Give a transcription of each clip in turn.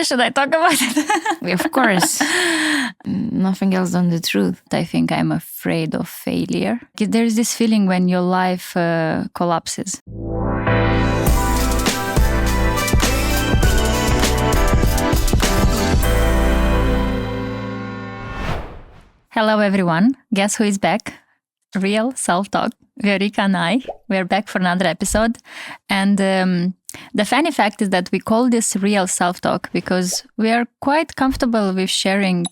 Should I talk about it? Of course. Nothing else than the truth. I think I'm afraid of failure. There's this feeling when your life collapses. Hello, everyone. Guess who is back? Real Selftalk. Viorica and I. We're back for another episode. And the funny fact is that we call this Real Self-Talk because we are quite comfortable with sharing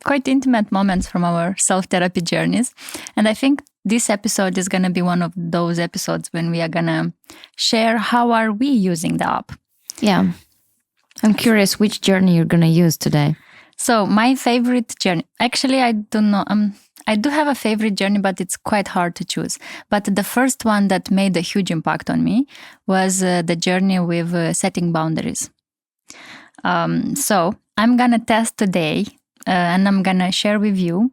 quite intimate moments from our self-therapy journeys. And I think this episode is going to be one of those episodes when we are going to share how are we using the app. Yeah. I'm curious which journey you're going to use today. So my favorite journey, actually, I don't know. I do have a favorite journey, but it's quite hard to choose. But the first one that made a huge impact on me was the journey with setting boundaries. So I'm going to test today and I'm going to share with you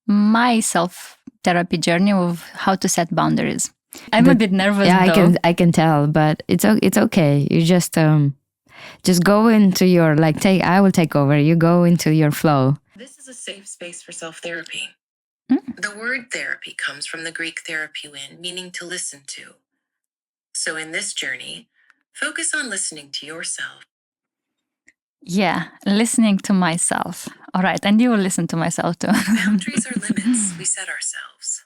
my self-therapy journey of how to set boundaries. I'm a bit nervous. Yeah, I can tell, but it's okay. You just go into your, I will take over. You go into your flow. This is a safe space for self-therapy. The word therapy comes from the Greek therapeuin, meaning to listen to. So in this journey, focus on listening to yourself. Yeah, listening to myself. All right, and you will listen to myself too. Boundaries are limits we set ourselves.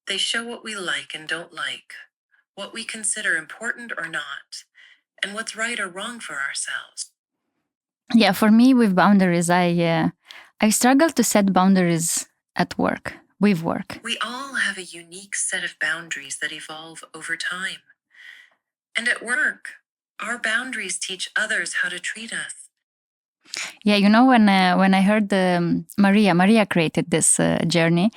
They show what we like and don't like, what we consider important or not, and what's right or wrong for ourselves. Yeah, for me with boundaries, I struggle to set boundaries at work, with work. We all have a unique set of boundaries that evolve over time. And at work, our boundaries teach others how to treat us. Yeah, you know, when I heard Maria created this journey,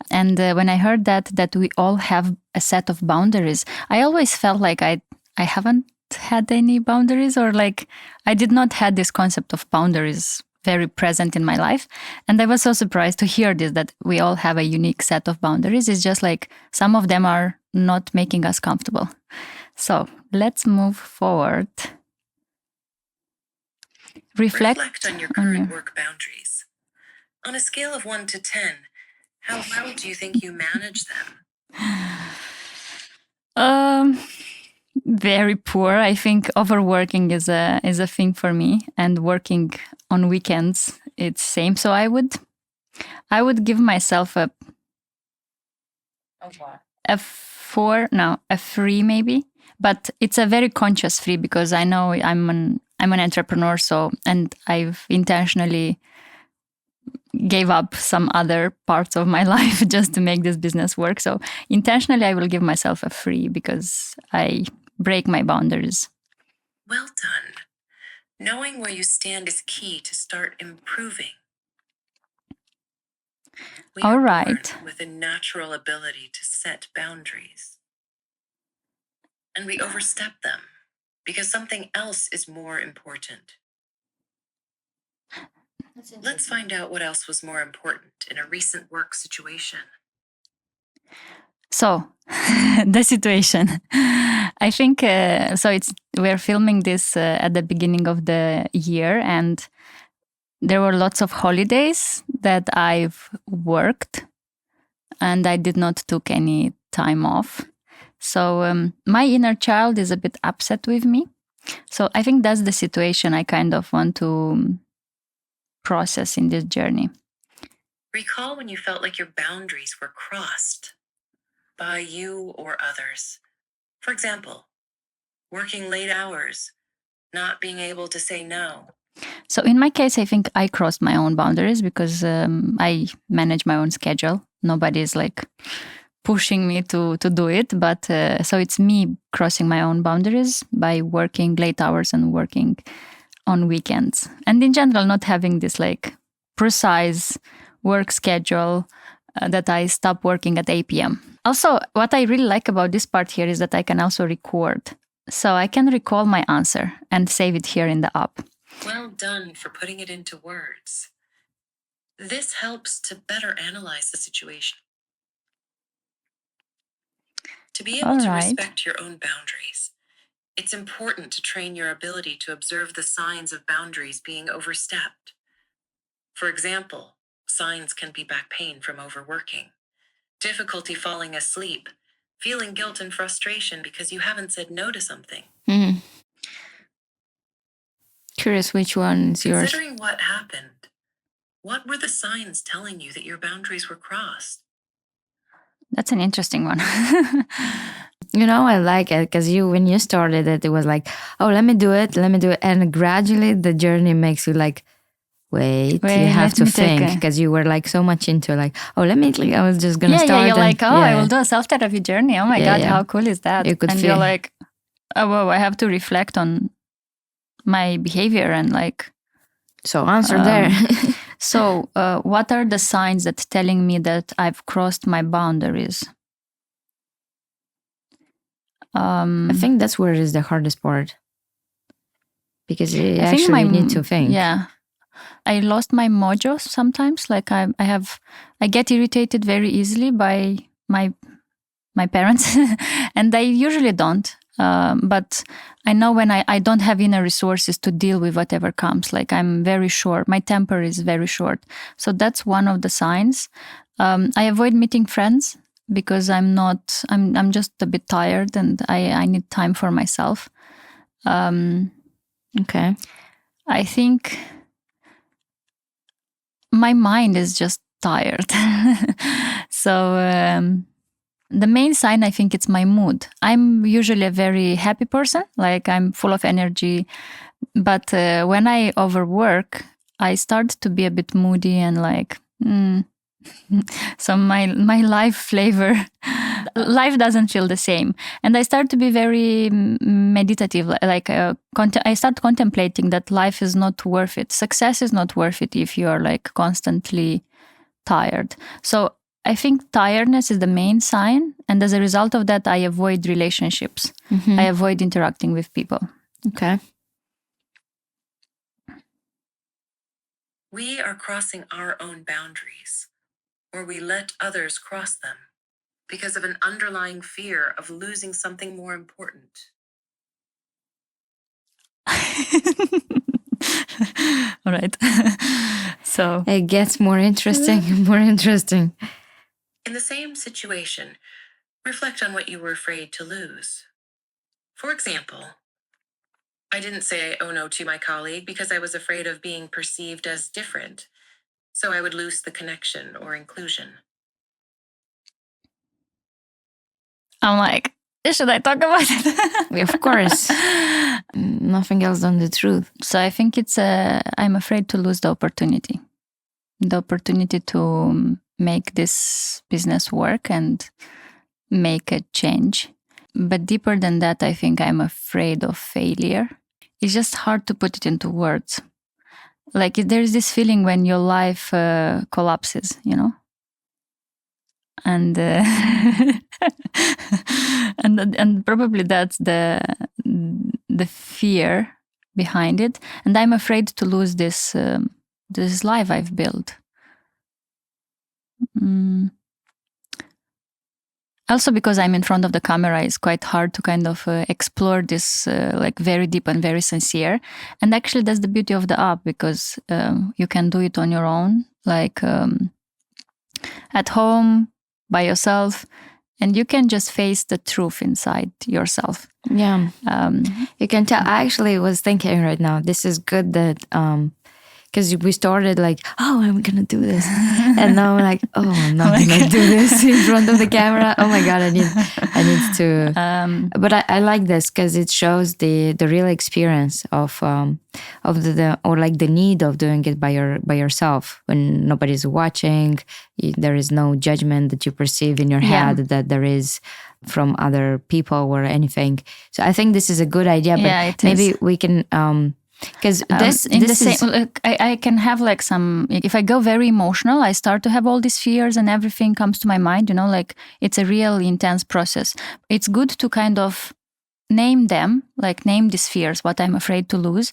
and when I heard that we all have a set of boundaries, I always felt like I haven't had any boundaries, or like I did not have this concept of boundaries very present in my life. And I was so surprised to hear this, that we all have a unique set of boundaries. It's just like some of them are not making us comfortable. So let's move forward. Reflect on your current work boundaries. On a scale of 1 to 10, how well do you think you manage them? Very poor. I think overworking is a thing for me, and working on weekends, it's same. So I would give myself a 3 maybe. But it's a very conscious 3 because I know I'm an entrepreneur, and I've intentionally gave up some other parts of my life just to make this business work. So intentionally, I will give myself a 3 because I break my boundaries. Well done. Knowing where you stand is key to start improving. We All are right. born with a natural ability to set boundaries. And we overstep them because something else is more important. Let's find out what else was more important in a recent work situation. So, the situation. I think, we're filming this at the beginning of the year, and there were lots of holidays that I've worked, and I did not took any time off. So my inner child is a bit upset with me. So I think that's the situation I kind of want to process in this journey. Recall when you felt like your boundaries were crossed by you or others. For example, working late hours, not being able to say no. So in my case, I think I crossed my own boundaries because I manage my own schedule. Nobody's like pushing me to do it. But so it's me crossing my own boundaries by working late hours and working on weekends. And in general, not having this like precise work schedule that I stop working at 8 p.m. Also, what I really like about this part here is that I can also record. So I can recall my answer and save it here in the app. Well done for putting it into words. This helps to better analyze the situation. To be able to respect your own boundaries, It's important to train your ability to observe the signs of boundaries being overstepped. For example, signs can be back pain from overworking, difficulty falling asleep, feeling guilt and frustration because you haven't said no to something. Curious which one is yours. Considering what happened, what were the signs telling you that your boundaries were crossed? That's an interesting one. I like it because when you started it, it was like, oh, let me do it. And gradually the journey makes you like, wait, you have to think, because you were like so much into like, oh, I was just going to start. Yeah, you're like, I will do a self-therapy journey. Oh my God, how cool is that? You're like, oh, whoa, I have to reflect on my behavior and like. So answer there. So what are the signs that telling me that I've crossed my boundaries? I think that's where is the hardest part. Because you actually need to think. Yeah. I lost my mojo sometimes. Like I get irritated very easily by my parents and I usually don't. But I know when I don't have inner resources to deal with whatever comes. Like I'm very short. My temper is very short. So that's one of the signs. I avoid meeting friends because I'm just a bit tired and I need time for myself. Okay. I think my mind is just tired. So the main sign, I think, it's my mood. I'm usually a very happy person, like I'm full of energy. But when I overwork, I start to be a bit moody and like, so my life flavor, life doesn't feel the same. And I start to be very meditative. Like I start contemplating that life is not worth it. Success is not worth it if you are like constantly tired. So I think tiredness is the main sign. And as a result of that, I avoid relationships. I avoid interacting with people. Okay. We are crossing our own boundaries, or we let others cross them because of an underlying fear of losing something more important. All right. So it gets more interesting and more interesting. In the same situation, reflect on what you were afraid to lose. For example, I didn't say oh no to my colleague because I was afraid of being perceived as different, so I would lose the connection or inclusion. I'm like, should I talk about it? Of course. Nothing else than the truth. So I think I'm afraid to lose the opportunity. The opportunity to make this business work and make a change. But deeper than that, I think I'm afraid of failure. It's just hard to put it into words. Like there's this feeling when your life collapses, and and probably that's the fear behind it. And I'm afraid to lose this life I've built. Also, because I'm in front of the camera, it's quite hard to kind of explore this like very deep and very sincere. And actually, that's the beauty of the app, because you can do it on your own, like at home, by yourself, and you can just face the truth inside yourself. Yeah. You can tell. I actually was thinking right now, this is good that... because we started like, oh, I'm going to do this. And now I'm like, oh, I'm not going to do this in front of the camera. Oh my God, I need to. But I like this because it shows the real experience of the or like the need of doing it by yourself when nobody's watching. There is no judgment that you perceive in your head that there is from other people or anything. So I think this is a good idea. But maybe we can... because I can have like some, if I go very emotional, I start to have all these fears and everything comes to my mind, like it's a real intense process. It's good to kind of name them, like name these fears, what I'm afraid to lose.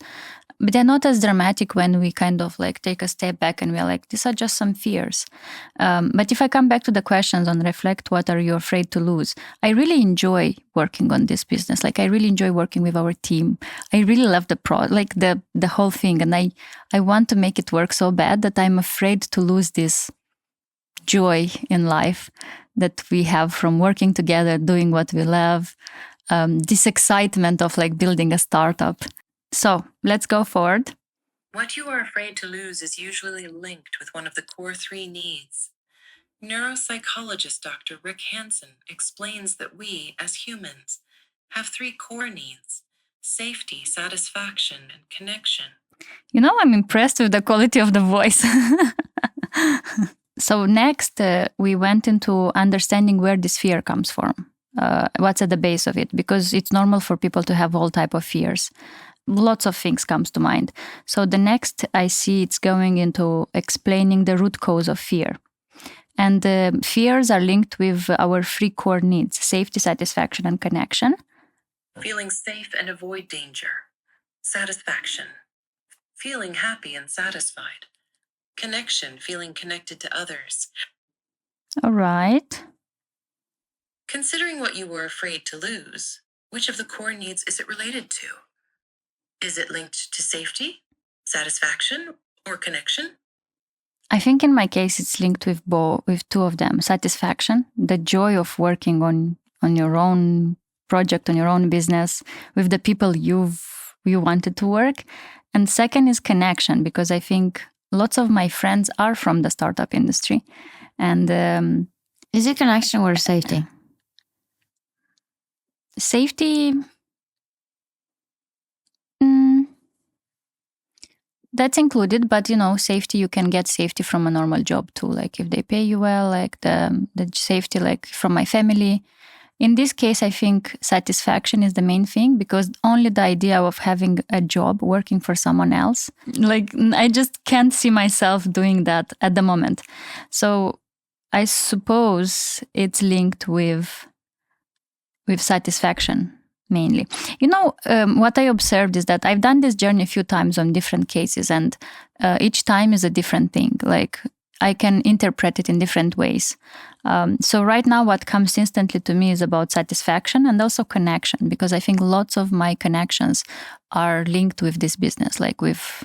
But they're not as dramatic when we kind of like take a step back and we're like, these are just some fears. But if I come back to the questions and reflect, what are you afraid to lose? I really enjoy working on this business. Like I really enjoy working with our team. I really love the whole thing. And I want to make it work so bad that I'm afraid to lose this joy in life that we have from working together, doing what we love, this excitement of like building a startup. So let's go forward. What you are afraid to lose is usually linked with one of the core 3 needs. Neuropsychologist Dr. Rick Hansen explains that we, as humans, have 3 core needs: safety, satisfaction, and connection. You know, I'm impressed with the quality of the voice. So next, we went into understanding where this fear comes from. What's at the base of it? Because it's normal for people to have all type of fears. Lots of things comes to mind. So the next I see it's going into explaining the root cause of fear. And fears are linked with our 3 core needs: safety, satisfaction, and connection. Feeling safe and avoid danger. Satisfaction. Feeling happy and satisfied. Connection. Feeling connected to others. All right. Considering what you were afraid to lose, which of the core needs is it related to? Is it linked to safety, satisfaction, or connection? I think in my case, it's linked with with 2 of them: satisfaction, the joy of working on your own project, on your own business, with the people you wanted to work. And second is connection, because I think lots of my friends are from the startup industry. And Is it connection or safety? Safety, that's included, but safety, you can get safety from a normal job too. Like if they pay you well, like the safety, like from my family. In this case, I think satisfaction is the main thing, because only the idea of having a job, working for someone else, like I just can't see myself doing that at the moment. So I suppose it's linked with satisfaction mainly. What I observed is that I've done this journey a few times on different cases, and each time is a different thing. Like I can interpret it in different ways. So right now what comes instantly to me is about satisfaction and also connection, because I think lots of my connections are linked with this business, like with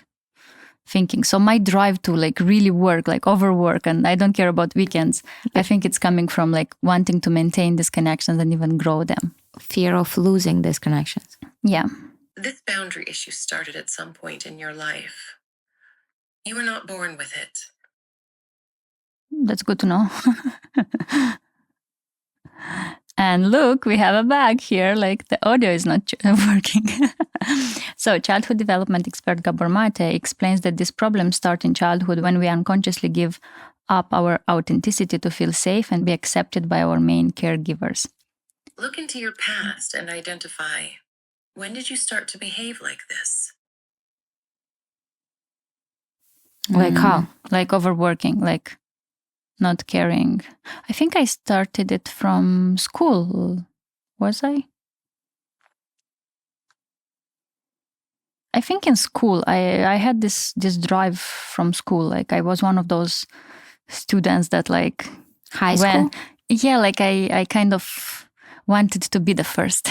thinking. So my drive to like really work, like overwork, and I don't care about weekends. I think it's coming from like wanting to maintain these connections and even grow them. Fear of losing these connections. Yeah. This boundary issue started at some point in your life. You were not born with it. That's good to know. And look, we have a bag here, like the audio is not working. So childhood development expert Gabor Mate explains that these problems start in childhood when we unconsciously give up our authenticity to feel safe and be accepted by our main caregivers. Look into your past and identify, when did you start to behave like this? Like how? Like overworking, like not caring. I think I started it from school. Was I? I think in school I had this drive from school. Like I was one of those students that like High school? Yeah, like I kind of wanted to be the first.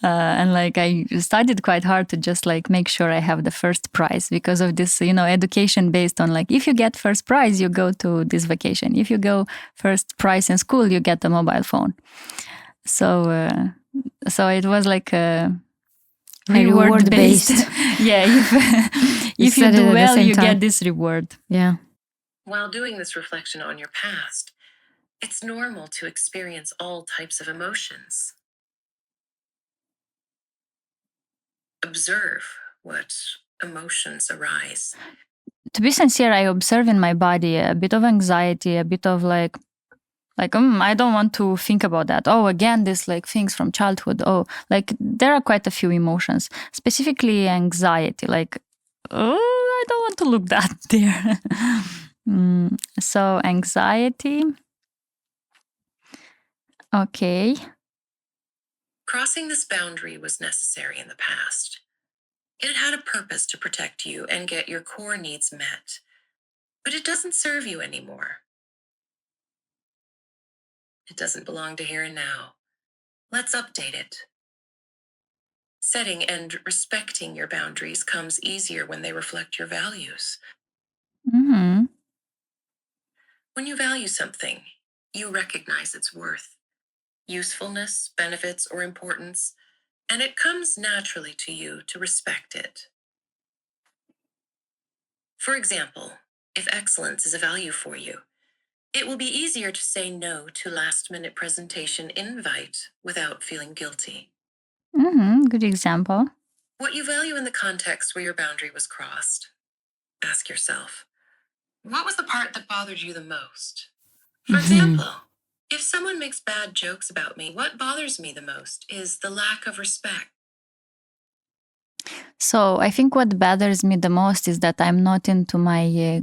And like I studied quite hard to just like make sure I have the first prize, because of this, education based on like, if you get first prize, you go to this vacation. If you go first prize in school, you get a mobile phone. So it was like a reward based. Yeah, if you do well, you get this reward. Yeah. While doing this reflection on your past, it's normal to experience all types of emotions. Observe what emotions arise. To be sincere, I observe in my body a bit of anxiety, a bit of like I don't want to think about that. Oh, again, this like things from childhood. Oh, like there are quite a few emotions, specifically anxiety. Like, oh, I don't want to look that there. So anxiety. Okay. Crossing this boundary was necessary in the past. It had a purpose to protect you and get your core needs met, but it doesn't serve you anymore. It doesn't belong to here and now. Let's update it. Setting and respecting your boundaries comes easier when they reflect your values. Mm-hmm. When you value something, you recognize its worth, usefulness, benefits, or importance, and it comes naturally to you to respect it. For example, if excellence is a value for you, it will be easier to say no to last-minute presentation invite without feeling guilty. Mm-hmm. Good example. What you value in the context where your boundary was crossed. Ask yourself, what was the part that bothered you the most? For example, if someone makes bad jokes about me, what bothers me the most is the lack of respect. So I think what bothers me the most is that I'm not into my...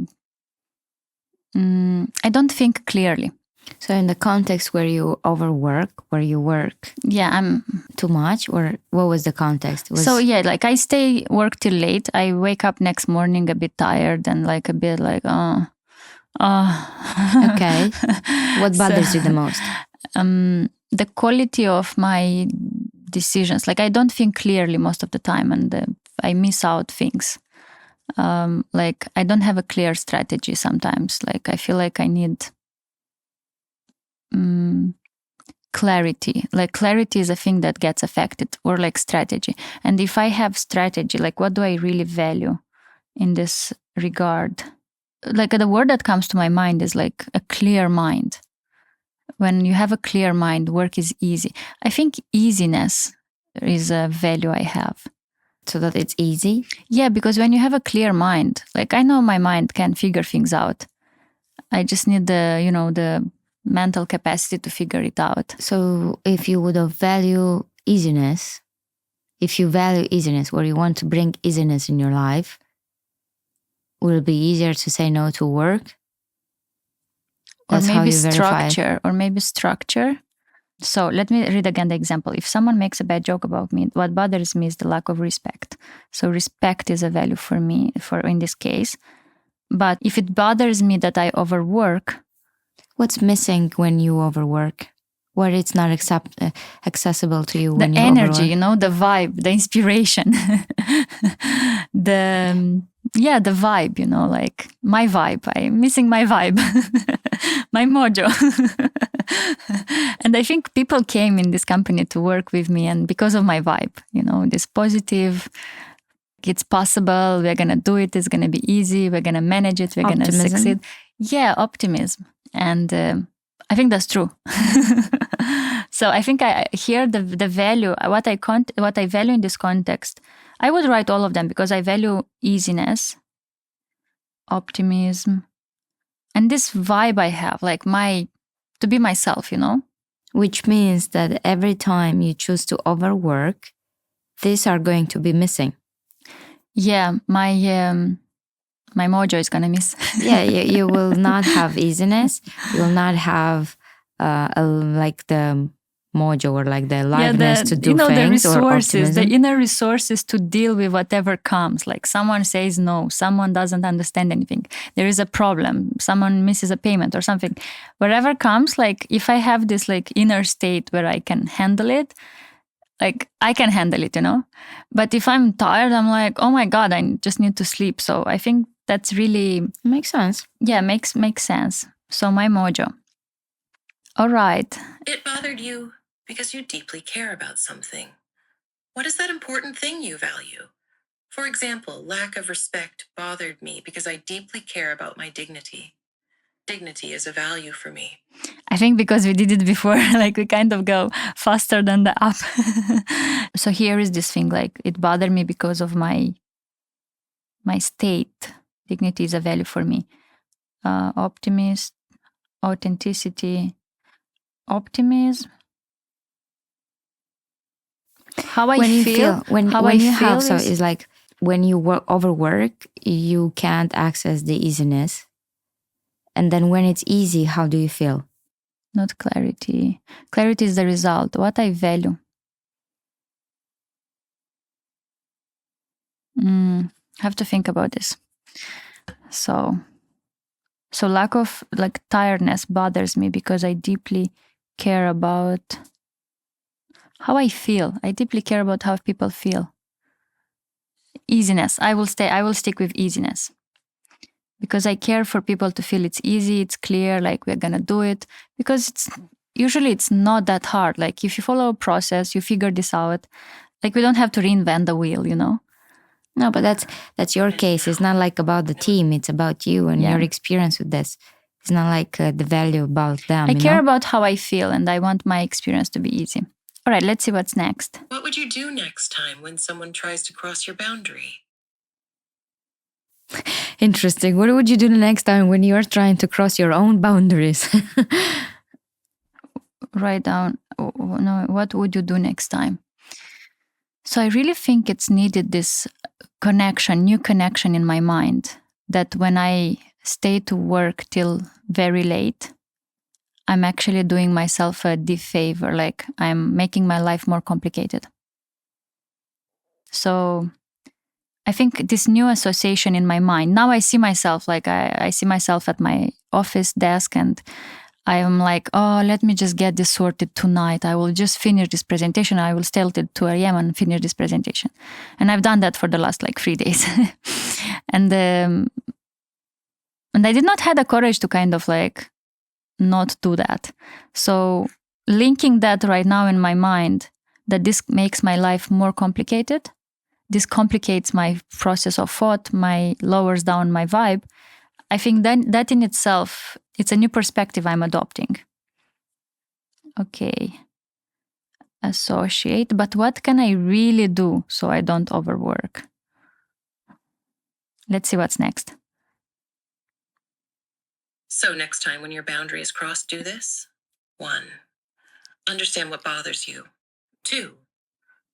I don't think clearly. So in the context where you overwork, where you work I'm too much, or what was the context? Like I stay work till late. I wake up next morning a bit tired and like a bit like, Okay. What bothers you the most? The quality of my decisions. Like I don't think clearly most of the time, and I miss out things. Like I don't have a clear strategy sometimes. Like I feel like I need clarity. Like clarity is a thing that gets affected, or like strategy. And if I have strategy, like what do I really value in this regard? Like the word that comes to my mind is like a clear mind. When you have a clear mind, work is easy. I think easiness is a value I have. So that it's easy? Yeah, because when you have a clear mind, like I know my mind can figure things out. I just need the mental capacity to figure it out. So if you would value easiness, if you value easiness, or you want to bring easiness in your life, will it be easier to say no to work? That's or maybe structure, or maybe structure. So let me read again the example. If someone makes a bad joke about me, what bothers me is the lack of respect. So respect is a value for me, for in this case. But if it bothers me that I overwork, what's missing when you overwork? What it's not accessible to you when you overwork? The energy, overwork? The vibe, the inspiration, the vibe, like my vibe. I'm missing my vibe, my mojo. And I think people came in this company to work with me, and because of my vibe, this positive, it's possible, we're going to do it, it's going to be easy, we're going to manage it, we're going to succeed. Yeah, optimism. And I think that's true. So I think I hear the value, what I value in this context. I would write all of them because I value easiness, optimism, and this vibe I have, like to be myself, Which means that every time you choose to overwork, these are going to be missing. Yeah, my mojo is gonna miss. Yeah, you will not have easiness. You will not have like the mojo, or like the aliveness to do things, the resources, or the inner resources to deal with whatever comes. Like someone says no, someone doesn't understand anything, there is a problem, someone misses a payment or something. Whatever comes, like if I have this like inner state where I can handle it, like I can handle it, But if I'm tired, I'm like, oh my God, I just need to sleep. So I think that's really... Makes sense. Yeah, makes sense. So my mojo. All right. It bothered you because you deeply care about something. What is that important thing you value? For example, lack of respect bothered me because I deeply care about my dignity. Dignity is a value for me. I think because we did it before, like we kind of go faster than the up. So here is this thing, like it bothered me because of my state. Dignity is a value for me. Optimist, authenticity, optimism. How I feel. When you have, so it's like when you overwork, you can't access the easiness. And then when it's easy, how do you feel? Not clarity. Clarity is the result. What I value. Have to think about this. So lack of like tiredness bothers me because I deeply care about how I feel. I deeply care about how people feel. Easiness. I will stick with easiness. Because I care for people to feel it's easy, it's clear, like we're gonna do it. Because usually it's not that hard. Like if you follow a process, you figure this out. Like we don't have to reinvent the wheel, you know? No, but that's your case. It's not like about the team. It's about you and your experience with this. It's not like the value about them. I care about how I feel and I want my experience to be easy. All right, let's see what's next. What would you do next time when someone tries to cross your boundary? Interesting. What would you do the next time when you're trying to cross your own boundaries? Write down, what would you do next time? So I really think it's needed this new connection in my mind, that when I stay to work till very late, I'm actually doing myself a disfavor, like I'm making my life more complicated. So I think this new association in my mind, now I see myself, like I see myself at my office desk and I am like, oh, let me just get this sorted tonight. I will just finish this presentation. I will stay till 2 a.m. and finish this presentation. And I've done that for the last 3 days. And I did not have the courage to kind of not do that. So linking that right now in my mind, that this makes my life more complicated. This complicates my process of thought, lowers down my vibe. I think that in itself, it's a new perspective I'm adopting. Okay. Associate, but what can I really do so I don't overwork? Let's see what's next. So next time when your boundary is crossed, do this. 1. Understand what bothers you. 2.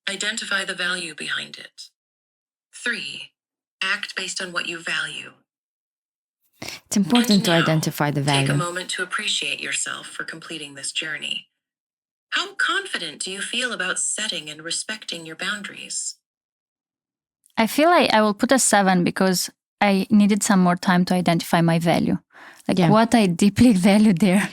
Identify the value behind it. 3. Act based on what you value. It's important to identify the value. Take a moment to appreciate yourself for completing this journey. How confident do you feel about setting and respecting your boundaries? I feel like I will put a 7 because I needed some more time to identify my value. What I deeply value there.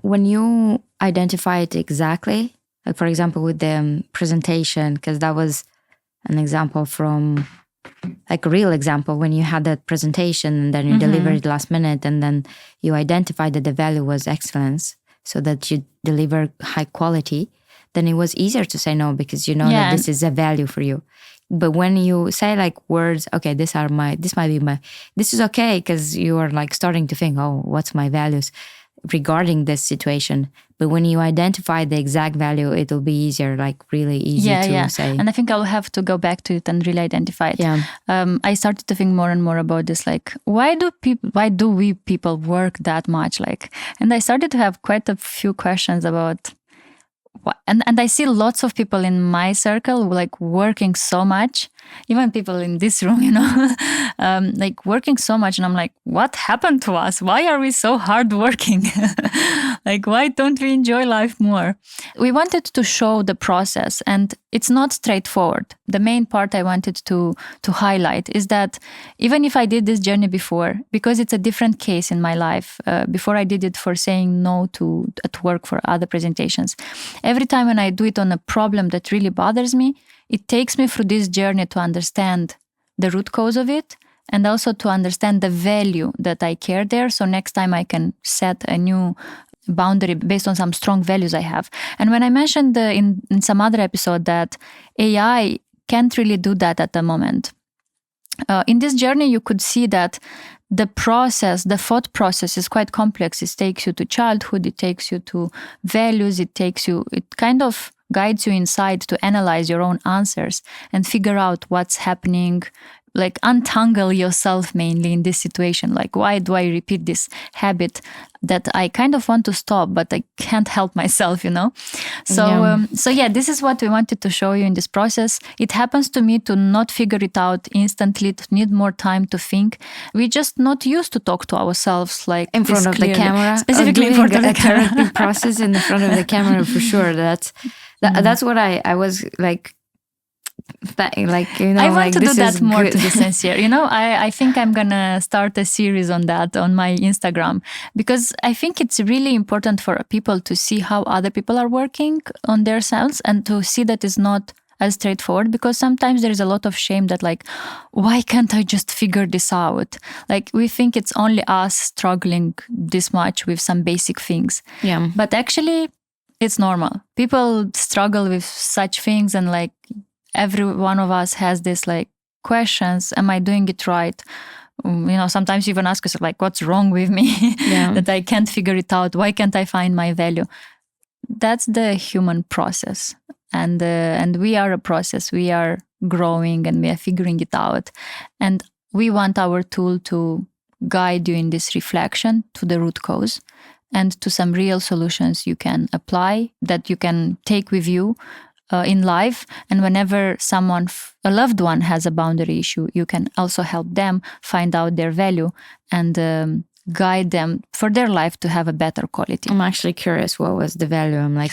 When you identify it exactly, like for example with the presentation, because that was an example from a real example, when you had that presentation and then you delivered it last minute and then you identified that the value was excellence so that you deliver high quality, then it was easier to say no because you know that this is a value for you. But when you say words, okay, this is okay because you are starting to think, oh, what's my values regarding this situation? But when you identify the exact value, it'll be easier, really easy to say. And I think I'll have to go back to it and really identify it. Yeah. I started to think more and more about this, why do we people work that much? And I started to have quite a few questions about and I see lots of people in my circle working so much, even people in this room, working so much. And I'm like, what happened to us? Why are we so hardworking? Why don't we enjoy life more? We wanted to show the process and it's not straightforward. The main part I wanted to highlight is that even if I did this journey before, because it's a different case in my life, before I did it for saying no at work for other presentations, every time when I do it on a problem that really bothers me, it takes me through this journey to understand the root cause of it and also to understand the value that I care there. So next time I can set a new boundary based on some strong values I have. And when I mentioned in some other episode that AI can't really do that at the moment, in this journey you could see that the thought process is quite complex. It takes you to childhood, it takes you to values, it kind of guides you inside to analyze your own answers and figure out what's happening, untangle yourself mainly in this situation. Why do I repeat this habit that I kind of want to stop, but I can't help myself, So this is what we wanted to show you in this process. It happens to me to not figure it out instantly, to need more time to think. We're just not used to talk to ourselves in front of the camera, specifically in front of the camera. Therapy process in the front of the camera for sure. That's what I was like, I want like, to do this that is more good. to be sincere. I think I'm going to start a series on that on my Instagram, because I think it's really important for people to see how other people are working on themselves and to see that it's not as straightforward, because sometimes there is a lot of shame that like, why can't I just figure this out? Like we think it's only us struggling this much with some basic things. Yeah. But actually it's normal. People struggle with such things, and like every one of us has this like questions, am I doing it right? Sometimes you even ask yourself like, what's wrong with me? Yeah. That I can't figure it out. Why can't I find my value? That's the human process. And we are a process. We are growing and we are figuring it out. And we want our tool to guide you in this reflection to the root cause and to some real solutions you can apply, that you can take with you in life. And whenever a loved one has a boundary issue, you can also help them find out their value and guide them for their life to have a better quality. I'm actually curious, what was the value? I'm like,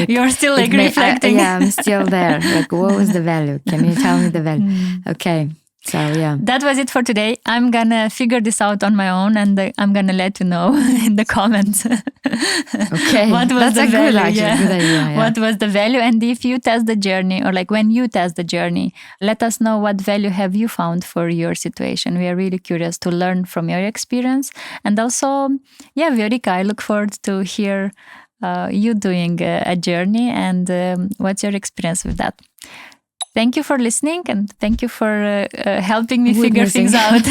you're still like reflecting. Yeah, I'm still there. Like, what was the value? Can you tell me the value? Okay. So yeah, that was it for today. I'm gonna figure this out on my own, and I'm gonna let you know in the comments. Okay, what was that's the a value? good idea. Yeah. What was the value? And if you test the journey, or like when you test the journey, let us know what value have you found for your situation. We are really curious to learn from your experience, and also, Viorica, I look forward to hear you doing a journey and what's your experience with that. Thank you for listening, and thank you for helping me figure things out.